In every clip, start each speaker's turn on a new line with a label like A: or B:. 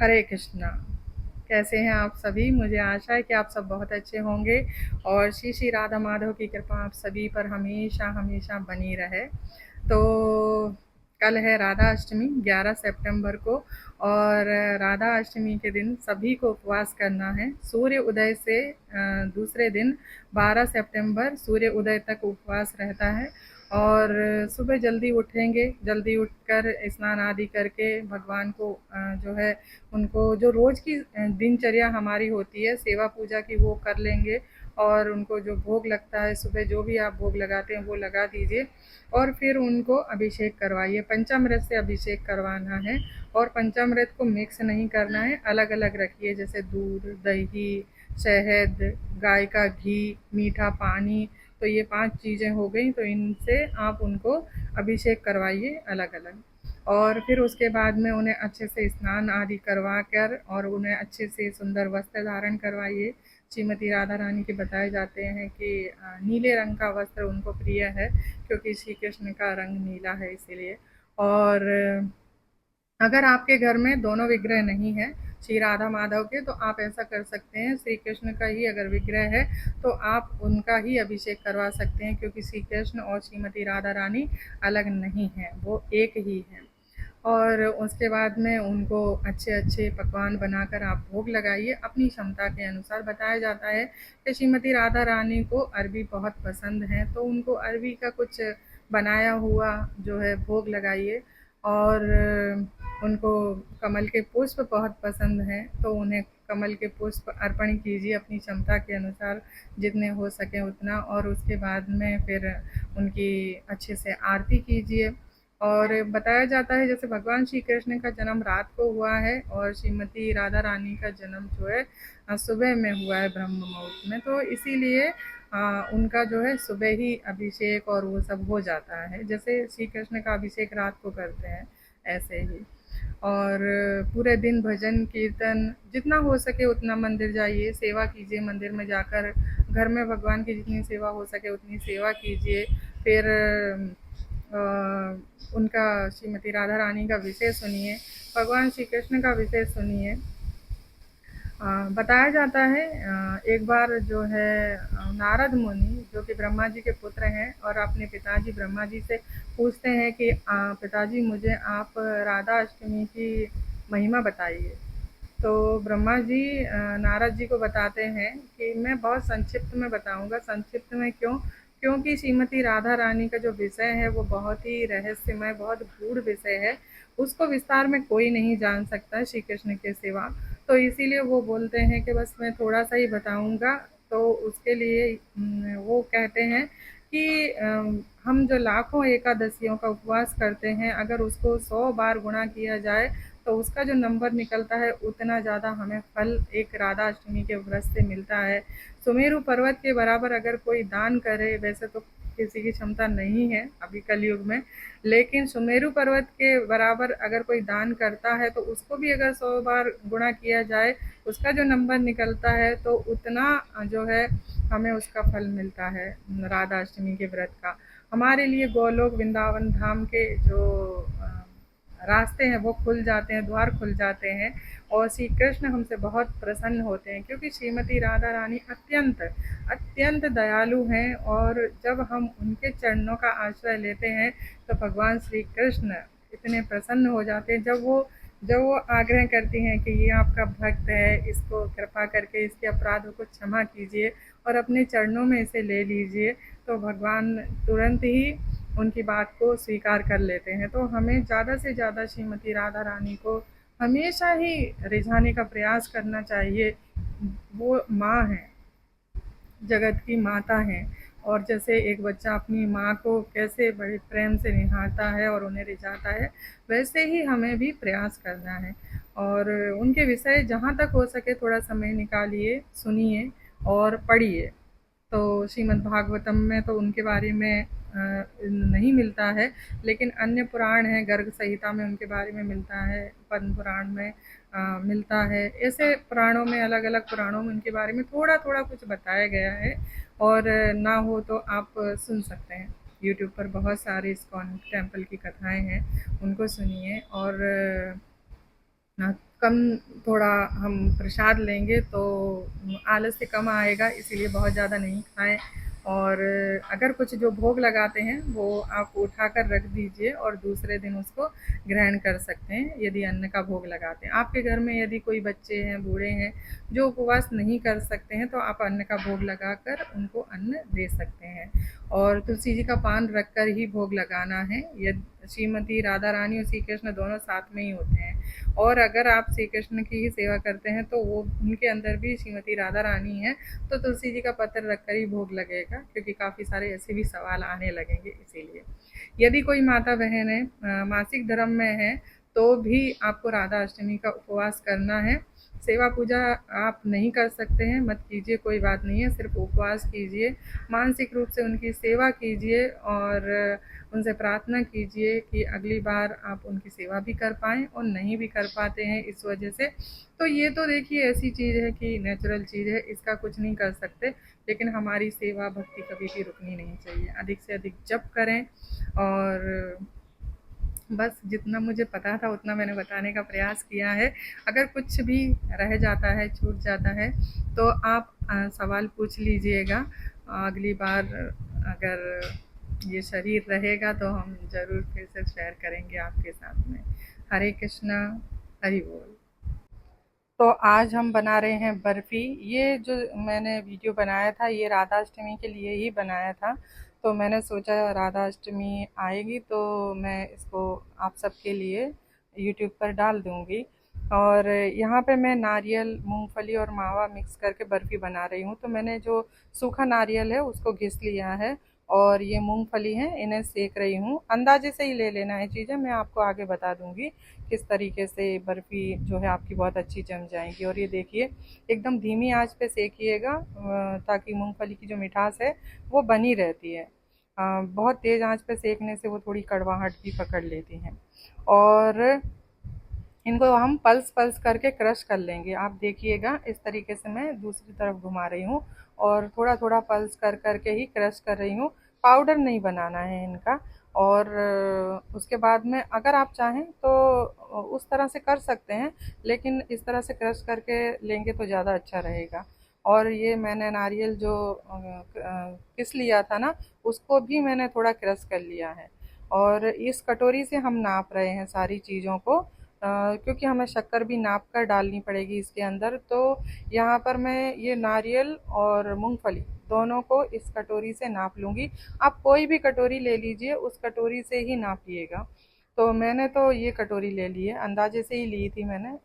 A: हरे कृष्णा। कैसे हैं आप सभी? मुझे आशा है कि आप सब बहुत अच्छे होंगे और श्री श्री राधा माधव की कृपा आप सभी पर हमेशा हमेशा बनी रहे। तो कल है राधा अष्टमी 11 सितंबर को, और राधा अष्टमी के दिन सभी को उपवास करना है। सूर्य उदय से दूसरे दिन 12 सितंबर सूर्य उदय तक उपवास रहता है। और सुबह जल्दी उठेंगे, जल्दी उठकर स्नान आदि करके भगवान को जो है उनको जो रोज़ की दिनचर्या हमारी होती है सेवा पूजा की, वो कर लेंगे। और उनको जो भोग लगता है सुबह, जो भी आप भोग लगाते हैं वो लगा दीजिए। और फिर उनको अभिषेक करवाइए, पंचामृत से अभिषेक करवाना है। और पंचामृत को मिक्स नहीं करना है, अलग अलग रखिए, जैसे दूध, दही, शहद, गाय का घी, मीठा पानी। तो ये 5 चीज़ें हो गई, तो इनसे आप उनको अभिषेक करवाइए अलग अलग। और फिर उसके बाद में उन्हें अच्छे से स्नान आदि करवा कर और उन्हें अच्छे से सुंदर वस्त्र धारण करवाइए। श्रीमती राधा रानी के बताए जाते हैं कि नीले रंग का वस्त्र उनको प्रिय है, क्योंकि श्री कृष्ण का रंग नीला है इसीलिए। और अगर आपके घर में दोनों विग्रह नहीं है श्री राधा माधव के, तो आप ऐसा कर सकते हैं, श्री कृष्ण का ही अगर विग्रह है तो आप उनका ही अभिषेक करवा सकते हैं, क्योंकि श्री कृष्ण और श्रीमती राधा रानी अलग नहीं है, वो एक ही है। और उसके बाद में उनको अच्छे अच्छे पकवान बनाकर आप भोग लगाइए अपनी क्षमता के अनुसार। बताया जाता है कि श्रीमती राधा रानी को अरबी बहुत पसंद है, तो उनको अरबी का कुछ बनाया हुआ जो है भोग लगाइए। और उनको कमल के पुष्प बहुत पसंद हैं, तो उन्हें कमल के पुष्प अर्पण कीजिए अपनी क्षमता के अनुसार, जितने हो सके उतना। और उसके बाद में फिर उनकी अच्छे से आरती कीजिए। और बताया जाता है जैसे भगवान श्री कृष्ण का जन्म रात को हुआ है और श्रीमती राधा रानी का जन्म जो है सुबह में हुआ है ब्रह्म मुहूर्त में, तो इसीलिए उनका जो है सुबह ही अभिषेक और वो सब हो जाता है, जैसे श्री कृष्ण का अभिषेक रात को करते हैं ऐसे ही। और पूरे दिन भजन कीर्तन जितना हो सके उतना मंदिर जाइए, सेवा कीजिए मंदिर में जाकर। घर में भगवान की जितनी सेवा हो सके उतनी सेवा कीजिए। फिर उनका श्रीमती राधा रानी का विषय सुनिए, भगवान श्री कृष्ण का विषय सुनिए। बताया जाता है एक बार जो है नारद मुनि जो कि ब्रह्मा जी के पुत्र हैं और अपने पिताजी ब्रह्मा जी से पूछते हैं कि पिताजी मुझे आप राधा अष्टमी की महिमा बताइए। तो ब्रह्मा जी नारद जी को बताते हैं कि मैं बहुत संक्षिप्त में बताऊंगा। संक्षिप्त में क्यों? क्योंकि श्रीमती राधा रानी का जो विषय है वो बहुत ही रहस्यमय, बहुत गूढ़ विषय है। उसको विस्तार में कोई नहीं जान सकता श्री कृष्ण के सिवा। तो इसीलिए वो बोलते हैं कि बस मैं थोड़ा सा ही बताऊंगा। तो उसके लिए वो कहते हैं कि हम जो लाखों एकादशियों का उपवास करते हैं, अगर उसको 100 बार गुणा किया जाए तो उसका जो नंबर निकलता है उतना ज़्यादा हमें फल एक राधा अष्टमी के व्रत से मिलता है। सुमेरु पर्वत के बराबर अगर कोई दान करे, वैसे तो किसी की क्षमता नहीं है अभी कलयुग में, लेकिन सुमेरु पर्वत के बराबर अगर कोई दान करता है तो उसको भी अगर 100 बार गुणा किया जाए, उसका जो नंबर निकलता है तो उतना जो है हमें उसका फल मिलता है राधा अष्टमी के व्रत का। हमारे लिए गोलोक वृंदावन धाम के जो रास्ते हैं वो खुल जाते हैं, द्वार खुल जाते हैं। और श्री कृष्ण हमसे बहुत प्रसन्न होते हैं, क्योंकि श्रीमती राधा रानी अत्यंत अत्यंत दयालु हैं। और जब हम उनके चरणों का आश्रय लेते हैं तो भगवान श्री कृष्ण इतने प्रसन्न हो जाते हैं। जब वो आग्रह करती हैं कि ये आपका भक्त है, इसको कृपा करके इसके अपराधों को क्षमा कीजिए और अपने चरणों में इसे ले लीजिए, तो भगवान तुरंत ही उनकी बात को स्वीकार कर लेते हैं। तो हमें ज़्यादा से ज़्यादा श्रीमती राधा रानी को हमेशा ही रिझाने का प्रयास करना चाहिए। वो माँ हैं, जगत की माता हैं। और जैसे एक बच्चा अपनी माँ को कैसे बड़े प्रेम से निहारता है और उन्हें रिझाता है, वैसे ही हमें भी प्रयास करना है। और उनके विषय जहाँ तक हो सके थोड़ा समय निकालिए, सुनिए और पढ़िए। तो श्रीमद् भागवतम में तो उनके बारे में नहीं मिलता है, लेकिन अन्य पुराण हैं, गर्ग संहिता में उनके बारे में मिलता है, पद्म पुराण में मिलता है। ऐसे पुराणों में, अलग अलग पुराणों में उनके बारे में थोड़ा थोड़ा कुछ बताया गया है। और ना हो तो आप सुन सकते हैं, यूट्यूब पर बहुत सारे इस्कॉन टेम्पल की कथाएं हैं, उनको सुनिए। और कम थोड़ा हम प्रसाद लेंगे तो आलस्य कम आएगा, इसीलिए बहुत ज़्यादा नहीं खाएं। और अगर कुछ जो भोग लगाते हैं वो आप उठाकर रख दीजिए और दूसरे दिन उसको ग्रहण कर सकते हैं यदि अन्न का भोग लगाते हैं। आपके घर में यदि कोई बच्चे हैं, बूढ़े हैं जो उपवास नहीं कर सकते हैं तो आप अन्न का भोग लगाकर उनको अन्न दे सकते हैं। और तुलसी जी का पान रख कर ही भोग लगाना है। यदि श्रीमती राधा रानी और श्री कृष्ण दोनों साथ में ही होते हैं, और अगर आप श्री कृष्ण की ही सेवा करते हैं तो वो उनके अंदर भी श्रीमती राधा रानी है, तो तुलसी जी का पत्र रखकर ही भोग लगेगा, क्योंकि काफ़ी सारे ऐसे भी सवाल आने लगेंगे इसीलिए। यदि कोई माता बहन है मासिक धर्म में है तो भी आपको राधा अष्टमी का उपवास करना है। सेवा पूजा आप नहीं कर सकते हैं, मत कीजिए, कोई बात नहीं है, सिर्फ उपवास कीजिए, मानसिक रूप से उनकी सेवा कीजिए और उनसे प्रार्थना कीजिए कि अगली बार आप उनकी सेवा भी कर पाएँ, और नहीं भी कर पाते हैं इस वजह से, तो ये तो देखिए ऐसी चीज़ है कि नेचुरल चीज़ है, इसका कुछ नहीं कर सकते। लेकिन हमारी सेवा भक्ति कभी भी रुकनी नहीं चाहिए, अधिक से अधिक जप करें। और बस जितना मुझे पता था उतना मैंने बताने का प्रयास किया है। अगर कुछ भी रह जाता है, छूट जाता है, तो आप सवाल पूछ लीजिएगा। अगली बार अगर ये शरीर रहेगा तो हम ज़रूर फिर से शेयर करेंगे आपके साथ में। हरे कृष्णा, हरि बोल। तो आज हम बना रहे हैं बर्फ़ी। ये जो मैंने वीडियो बनाया था ये राधा अष्टमी के लिए ही बनाया था। तो मैंने सोचा राधा अष्टमी आएगी तो मैं इसको आप सबके लिए यूट्यूब पर डाल दूँगी। और यहाँ पे मैं नारियल, मूँगफली और मावा मिक्स करके बर्फ़ी बना रही हूँ। तो मैंने जो सूखा नारियल है उसको घिस लिया है, और ये मूँगफली है इन्हें सेक रही हूँ। अंदाज़े से ही ले लेना है चीज़ें, मैं आपको आगे बता दूँगी किस तरीके से बर्फ़ी जो है आपकी बहुत अच्छी जम जाएगी। और ये देखिए एकदम धीमी आंच पे सेकिएगा ताकि मूंगफली की जो मिठास है वो बनी रहती है। बहुत तेज़ आंच पे सेकने से वो थोड़ी कड़वाहट भी पकड़ लेती हैं। और इनको हम पल्स पल्स करके क्रश कर लेंगे। आप देखिएगा इस तरीके से मैं दूसरी तरफ घुमा रही हूँ और थोड़ा थोड़ा पल्स कर करके ही क्रश कर रही हूँ। पाउडर नहीं बनाना है इनका। और उसके बाद में अगर आप चाहें तो उस तरह से कर सकते हैं, लेकिन इस तरह से क्रश करके लेंगे तो ज़्यादा अच्छा रहेगा। और ये मैंने नारियल जो किस लिया था ना, उसको भी मैंने थोड़ा क्रश कर लिया है। और इस कटोरी से हम नाप रहे हैं सारी चीज़ों को, क्योंकि हमें शक्कर भी नाप कर डालनी पड़ेगी इसके अंदर। तो यहाँ पर मैं ये नारियल और मूंगफली दोनों को इस कटोरी से नाप लूँगी। आप कोई भी कटोरी ले लीजिए, उस कटोरी से ही नापिएगा। तो मैंने तो ये कटोरी ले ली है, अंदाजे से ही ली थी मैंने।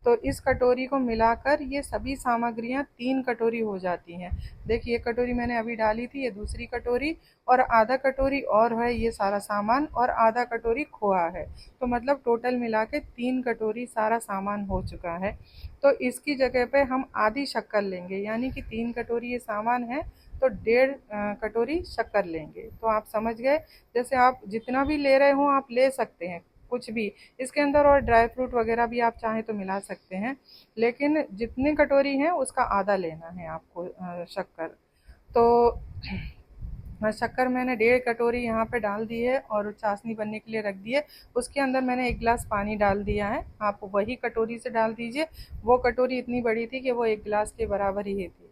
A: तो इस कटोरी को मिलाकर ये सभी सामग्रियाँ 3 कटोरी हो जाती हैं। देखिए ये कटोरी मैंने अभी डाली थी, ये दूसरी कटोरी, और आधा कटोरी और है ये सारा सामान, और आधा कटोरी खोआ है। तो मतलब टोटल मिला के 3 कटोरी सारा सामान हो चुका है। तो इसकी जगह पे हम आधी शक्कर लेंगे, यानी कि 3 कटोरी ये सामान है तो 1.5 कटोरी शक्कर लेंगे। तो आप समझ गए, जैसे आप जितना भी ले रहे हो आप ले सकते हैं कुछ भी इसके अंदर, और ड्राई फ्रूट वगैरह भी आप चाहें तो मिला सकते हैं, लेकिन जितनी कटोरी है उसका आधा लेना है आपको शक्कर। तो शक्कर मैंने 1.5 कटोरी यहाँ पे डाल दी है और चाशनी बनने के लिए रख दी है। उसके अंदर मैंने 1 गिलास पानी डाल दिया है, आप वही कटोरी से डाल दीजिए। वो कटोरी इतनी बड़ी थी कि वो 1 गिलास के बराबर ही थी।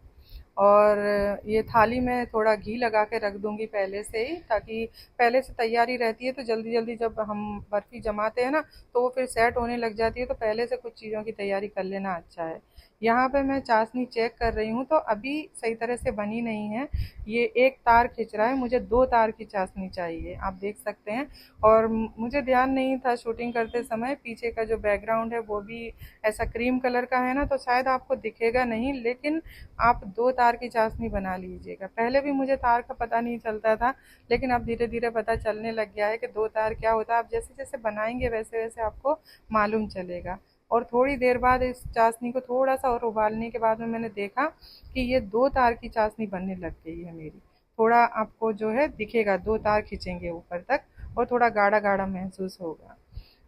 A: और ये थाली में थोड़ा घी लगा के रख दूंगी पहले से ही, ताकि पहले से तैयारी रहती है तो जल्दी जल्दी जब हम बर्फ़ी जमाते हैं ना तो वो फिर सेट होने लग जाती है। तो पहले से कुछ चीज़ों की तैयारी कर लेना अच्छा है। यहाँ पे मैं चाशनी चेक कर रही हूँ तो अभी सही तरह से बनी नहीं है, ये एक तार खिंच रहा है, मुझे 2 तार की चाशनी चाहिए, आप देख सकते हैं। और मुझे ध्यान नहीं था शूटिंग करते समय, पीछे का जो बैकग्राउंड है वो भी ऐसा क्रीम कलर का है ना, तो शायद आपको दिखेगा नहीं, लेकिन आप 2 तार की चाशनी बना लीजिएगा। पहले भी मुझे तार का पता नहीं चलता था, लेकिन अब धीरे धीरे पता चलने लग गया है कि 2 तार क्या होता है। आप जैसे जैसे बनाएंगे वैसे वैसे आपको मालूम चलेगा। और थोड़ी देर बाद इस चाशनी को थोड़ा सा और उबालने के बाद में मैंने देखा कि ये 2 तार की चाशनी बनने लग गई है मेरी। थोड़ा आपको जो है दिखेगा, 2 तार खींचेंगे ऊपर तक और थोड़ा गाढ़ा गाढ़ा महसूस होगा।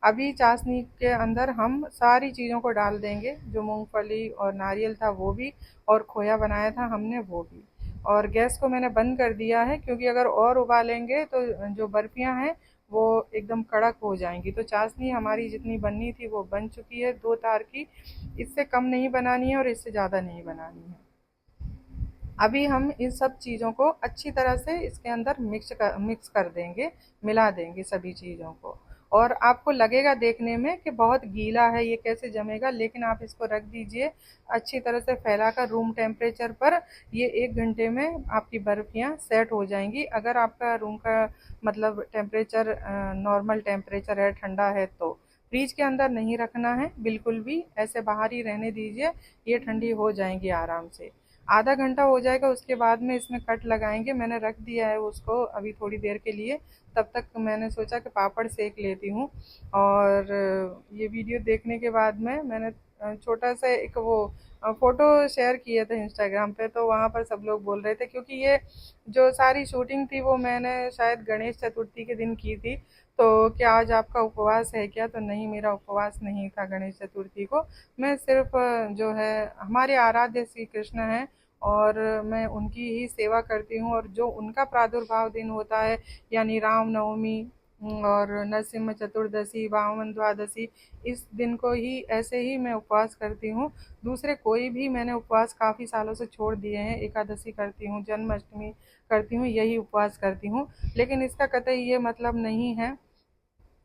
A: अभी चाशनी के अंदर हम सारी चीज़ों को डाल देंगे, जो मूंगफली और नारियल था वो भी, और खोया बनाया था हमने वो भी। और गैस को मैंने बंद कर दिया है, क्योंकि अगर और उबालेंगे तो जो बर्फियां हैं वो एकदम कड़क हो जाएंगी। तो चाशनी हमारी जितनी बननी थी वो बन चुकी है 2 तार की। इससे कम नहीं बनानी है और इससे ज़्यादा नहीं बनानी है। अभी हम इन सब चीज़ों को अच्छी तरह से इसके अंदर मिक्स कर देंगे, मिला देंगे सभी चीज़ों को। और आपको लगेगा देखने में कि बहुत गीला है, ये कैसे जमेगा, लेकिन आप इसको रख दीजिए अच्छी तरह से फैलाकर रूम टेम्परेचर पर। ये 1 घंटे में आपकी बर्फियाँ सेट हो जाएंगी। अगर आपका रूम का मतलब टेम्परेचर नॉर्मल टेम्परेचर है, ठंडा है, तो फ्रीज के अंदर नहीं रखना है बिल्कुल भी, ऐसे बाहर ही रहने दीजिए। ये ठंडी हो जाएंगी आराम से। आधा घंटा हो जाएगा, उसके बाद में इसमें कट लगाएंगे। मैंने रख दिया है उसको अभी थोड़ी देर के लिए। तब तक मैंने सोचा कि पापड़ सेक लेती हूँ। और ये वीडियो देखने के बाद में मैंने छोटा सा एक वो फोटो शेयर किया था इंस्टाग्राम पे। तो वहाँ पर सब लोग बोल रहे थे, क्योंकि ये जो सारी शूटिंग थी वो मैंने शायद गणेश चतुर्थी के दिन की थी। तो क्या आज आपका उपवास है क्या? तो नहीं, मेरा उपवास नहीं था गणेश चतुर्थी को। मैं सिर्फ जो है हमारे आराध्य श्री कृष्ण हैं, और मैं उनकी ही सेवा करती हूँ। और जो उनका प्रादुर्भाव दिन होता है, यानी राम नवमी और नरसिम्हा चतुर्दशी, वामन द्वादशी, इस दिन को ही ऐसे ही मैं उपवास करती हूँ। दूसरे कोई भी मैंने उपवास काफ़ी सालों से छोड़ दिए हैं। एकादशी करती हूँ, जन्माष्टमी करती हूँ, यही उपवास करती हूँ। लेकिन इसका कतई ये मतलब नहीं है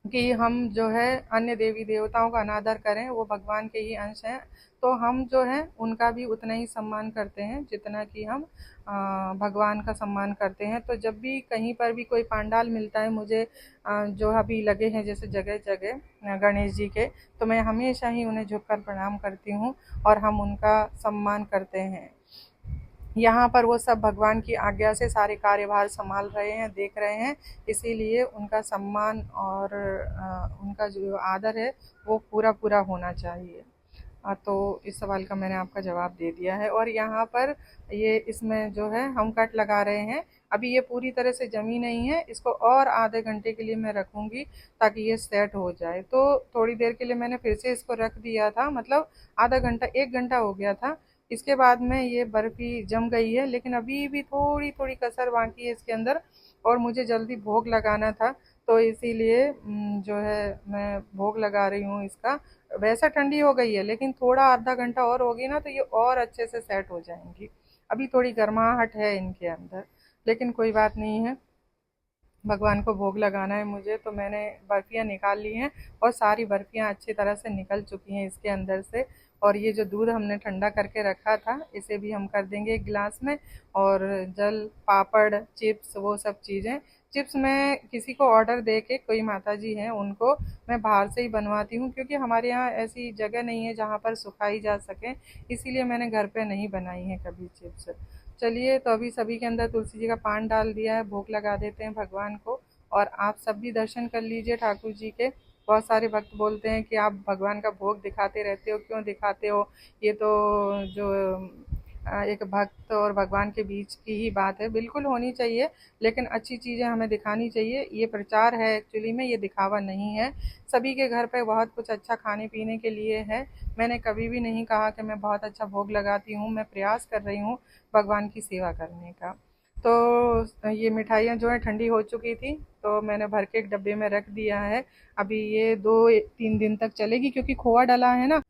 A: कि हम जो है अन्य देवी देवताओं का अनादर करें। वो भगवान के ही अंश हैं। तो हम जो है उनका भी उतना ही सम्मान करते हैं जितना कि हम भगवान का सम्मान करते हैं। तो जब भी कहीं पर भी कोई पंडाल मिलता है मुझे, जो अभी लगे हैं जैसे जगह जगह गणेश जी के, तो मैं हमेशा ही उन्हें झुककर प्रणाम करती हूँ और हम उनका सम्मान करते हैं। यहाँ पर वो सब भगवान की आज्ञा से सारे कार्यभार संभाल रहे हैं, देख रहे हैं। इसीलिए उनका सम्मान और उनका जो आदर है वो पूरा पूरा होना चाहिए। तो इस सवाल का मैंने आपका जवाब दे दिया है। और यहाँ पर ये इसमें जो है हम कट लगा रहे हैं। अभी ये पूरी तरह से जमी नहीं है, इसको और आधे घंटे के लिए मैं रखूँगी ताकि ये सेट हो जाए। तो थोड़ी देर के लिए मैंने फिर से इसको रख दिया था, मतलब आधा घंटा 1 घंटा हो गया था। इसके बाद में ये बर्फ़ी जम गई है, लेकिन अभी भी थोड़ी-थोड़ी कसर बाकी है इसके अंदर। और मुझे जल्दी भोग लगाना था, तो इसीलिए जो है मैं भोग लगा रही हूँ इसका। वैसा ठंडी हो गई है, लेकिन थोड़ा आधा घंटा और होगी ना तो ये और अच्छे से सेट हो जाएंगी। अभी थोड़ी गर्माहट है इनके अंदर, लेकिन कोई बात नहीं है। भगवान को भोग लगाना है मुझे, तो मैंने बर्फियाँ निकाल ली हैं और सारी बर्फियाँ अच्छी तरह से निकल चुकी हैं इसके अंदर से। और ये जो दूध हमने ठंडा करके रखा था इसे भी हम कर देंगे एक गिलास में। और जल, पापड़, चिप्स, वो सब चीज़ें। चिप्स मैं किसी को ऑर्डर दे के, कोई माता जी हैं उनको मैं बाहर से ही बनवाती हूँ, क्योंकि हमारे यहाँ ऐसी जगह नहीं है जहाँ पर सुखाई जा सके। इसीलिए मैंने घर पे नहीं बनाई है कभी चिप्स। चलिए, तो अभी सभी के अंदर तुलसी जी का पान डाल दिया है, भोग लगा देते हैं भगवान को। और आप सब भी दर्शन कर लीजिए ठाकुर जी के। बहुत सारे भक्त बोलते हैं कि आप भगवान का भोग दिखाते रहते हो, क्यों दिखाते हो? ये तो जो एक भक्त और भगवान के बीच की ही बात है, बिल्कुल होनी चाहिए। लेकिन अच्छी चीज़ें हमें दिखानी चाहिए। ये प्रचार है एक्चुअली में, ये दिखावा नहीं है। सभी के घर पे बहुत कुछ अच्छा खाने पीने के लिए है। मैंने कभी भी नहीं कहा कि मैं बहुत अच्छा भोग लगाती हूँ। मैं प्रयास कर रही हूँ भगवान की सेवा करने का। तो ये मिठाइयाँ जो हैं ठंडी हो चुकी थी, तो मैंने भर के एक डब्बे में रख दिया है। अभी ये 2-3 दिन तक चलेगी, क्योंकि खोआ डला है ना।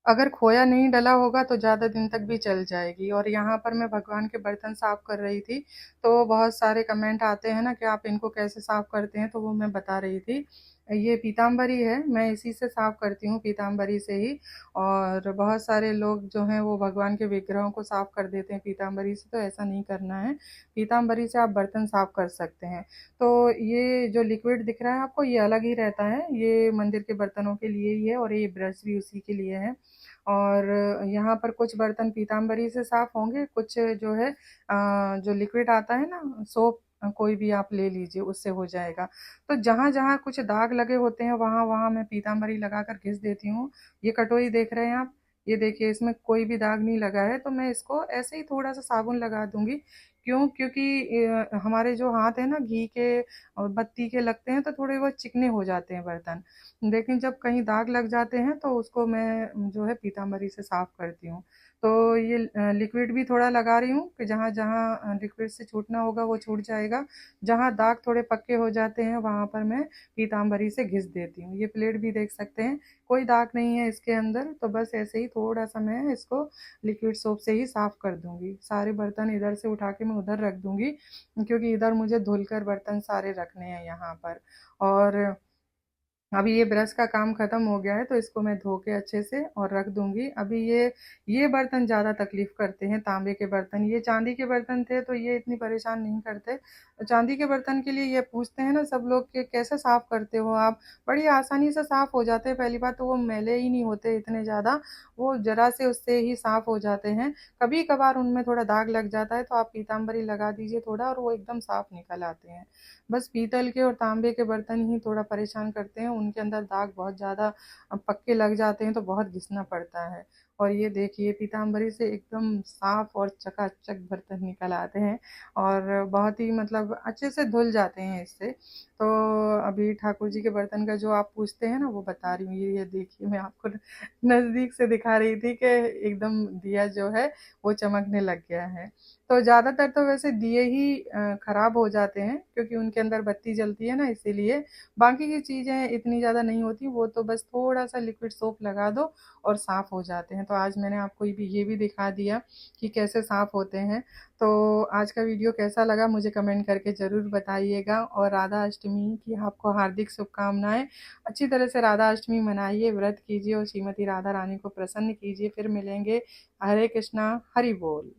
A: अगर खोया नहीं डला होगा तो ज़्यादा दिन तक भी चल जाएगी। और यहाँ पर मैं भगवान के बर्तन साफ़ कर रही थी, तो बहुत सारे कमेंट आते हैं ना कि आप इनको कैसे साफ़ करते हैं, तो वो मैं बता रही थी। ये पीताम्बरी है, मैं इसी से साफ़ करती हूँ, पीताम्बरी से ही। और बहुत सारे लोग जो हैं वो भगवान के विग्रहों को साफ़ कर देते हैं पीताम्बरी से, तो ऐसा नहीं करना है। पीताम्बरी से आप बर्तन साफ़ कर सकते हैं। तो ये जो लिक्विड दिख रहा है आपको, ये अलग ही रहता है, ये मंदिर के बर्तनों के लिए ही है, और ये ब्रश भी उसी के लिए है। और यहाँ पर कुछ बर्तन पीताम्बरी से साफ़ होंगे, कुछ जो है जो लिक्विड आता है ना, सोप, कोई भी आप ले लीजिए, उससे हो जाएगा। तो जहाँ-जहाँ कुछ दाग लगे होते हैं वहाँ-वहाँ मैं पीताम्बरी लगाकर घिस देती हूँ। ये कटोरी देख रहे हैं आप? ये देखिए, इसमें कोई भी दाग नहीं लगा है, तो मैं इसको ऐसे ही थोड़ा-सा साबुन लगा दूँगी। क्यों? क्योंकि हमारे जो हाथ है ना घी के और बत्ती के लगते हैं तो थोड़े बहुत चिकने हो जाते हैं बर्तन। लेकिन जब कहीं दाग लग जाते हैं तो उसको मैं जो है पीताम्बरी से साफ करती हूँ। तो ये लिक्विड भी थोड़ा लगा रही हूँ कि जहाँ जहाँ लिक्विड से छूटना होगा वो छूट जाएगा। जहाँ दाग थोड़े पक्के हो जाते हैं वहाँ पर मैं पीताम्बरी से घिस देती हूँ। ये प्लेट भी देख सकते हैं, कोई दाग नहीं है इसके अंदर। तो बस ऐसे ही थोड़ा सा मैं इसको लिक्विड सोप से ही साफ कर दूंगी। सारे बर्तन इधर से उठा के मैं उधर रख दूंगी, क्योंकि इधर मुझे धुलकर बर्तन सारे रखने हैं यहाँ पर। और अभी ये ब्रश का काम खत्म हो गया है तो इसको मैं धो के अच्छे से और रख दूंगी। अभी ये बर्तन ज़्यादा तकलीफ करते हैं, तांबे के बर्तन। ये चांदी के बर्तन थे तो ये इतनी परेशान नहीं करते। चांदी के बर्तन के लिए ये पूछते हैं ना सब लोग कि कैसे साफ करते हो आप? बड़ी आसानी से साफ हो जाते हैं। पहली बात तो वो मैले ही नहीं होते इतने ज़्यादा, वो जरा से उससे ही साफ हो जाते हैं। कभी कभार उनमें थोड़ा दाग लग जाता है तो आप पीताम्बरी लगा दीजिए थोड़ा और वो एकदम साफ निकल आते हैं। बस पीतल के और तांबे के बर्तन ही थोड़ा परेशान करते हैं, उनके अंदर दाग बहुत ज़्यादा पक्के लग जाते हैं तो बहुत घिसना पड़ता है। और ये देखिए पीताम्बरी से एकदम साफ और चकाचक बर्तन निकल आते हैं और बहुत ही मतलब अच्छे से धुल जाते हैं इससे। तो अभी ठाकुर जी के बर्तन का जो आप पूछते हैं ना वो बता रही हूँ। ये देखिए मैं आपको नज़दीक से दिखा रही थी कि एकदम दिया जो है वो चमकने लग गया है। तो ज़्यादातर तो वैसे दिए ही खराब हो जाते हैं क्योंकि उनके अंदर बत्ती जलती है ना, इसीलिए। बाकी की चीज़ें इतनी ज़्यादा नहीं होती, वो तो बस थोड़ा सा लिक्विड सोप लगा दो और साफ़ हो जाते हैं। तो आज मैंने आपको ये भी दिखा दिया कि कैसे साफ़ होते हैं। तो आज का वीडियो कैसा लगा मुझे कमेंट करके ज़रूर बताइएगा। और राधा अष्टमी की आपको हार्दिक शुभकामनाएं। अच्छी तरह से राधा अष्टमी मनाइए, व्रत कीजिए और श्रीमती राधा रानी को प्रसन्न कीजिए। फिर मिलेंगे। हरे कृष्णा, हरि बोल।